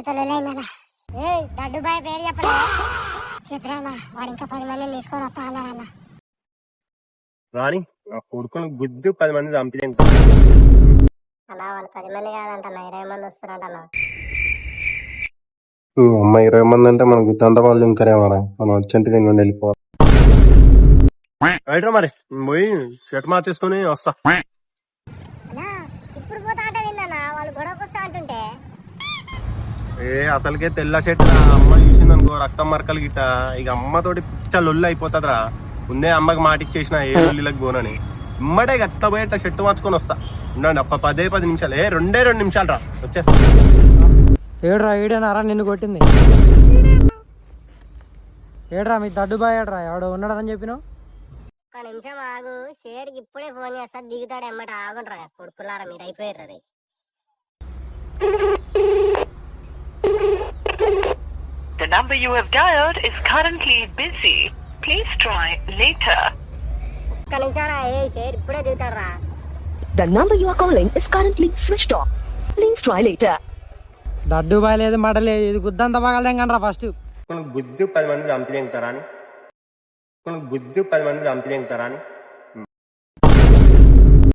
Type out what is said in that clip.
వాళ్ళతో లేదన్నా. ఏ దడ్డు బాయ్ పేరు చెప్పలే. చెప్పరానా, వాడు ఇంకా 10 మందిని తీసుకొని వస్తా అన్నాడన్న. రాని నా కొడుకుని గుద్దు 10 మంది చంపితే అలా వాళ్ళు 10 మంది కాదంట, 20 మంది వస్తున్నారంట. అమ్మ 20 మంది అంటే మనకు గుత్తంత వాళ్ళు ఇంకరేమరా, మనం వచ్చేంత నేను వెళ్ళిపోవాలి. రైట్రా మరి పోయి షర్ట్ మార్చేసుకుని వస్తా. అన్నా ఇప్పుడు పోతా అంటే విన్నా, వాళ్ళు గొడవకొస్తా అంటుంటే. అసలుకే తెల్ల షర్ట్ అమ్మ చూసింది అనుకో రక్తం మరకలు గిట్ట, ఇక అమ్మతోటి పిచ్చ లొల్లి అయిపోతుందిరా. ముందే అమ్మకి మాటిచ్చేసిన ఏ లొల్లిలకు పోనని. ఇమ్మడే గట్ట పోయి ఇట్లా షర్ట్ మార్చుకొని వస్తా. ఉండండి ఒక 10 నిమిషాలు, 2 నిమిషాలు రా వచ్చేస్తా. ఏడ్రా ఈడేనారా నిన్ను కొట్టింది? ఏడ్రా మీ దడ్డు బాయ్ ఏడ్రా, ఎవడో ఉన్నాడని చెప్పినావు. ఒక నిమిషం ఆగు, షేర్కి ఇప్పుడే ఫోన్ చేస్తా, దిగుతాడు ఎమ్మట. ఆగుండ్రా కొడుకులారా, మీరు అయిపోయారు. అది The number you have dialed is currently busy. Please try later. ఒక్క నిమిషం, ఏ షేర్ ఇప్పుడే దిగుతాడు రా. The number you are calling is currently switched off. Please try later. దడ్డు బాయ్ లేదు మడ లేదు, ఇది గుద్దంత పగలదేం కనరా ఫస్ట్. గుద్దు 10 మంది చంపితే రాని, గుద్దు 10 మంది చంపితే రాని.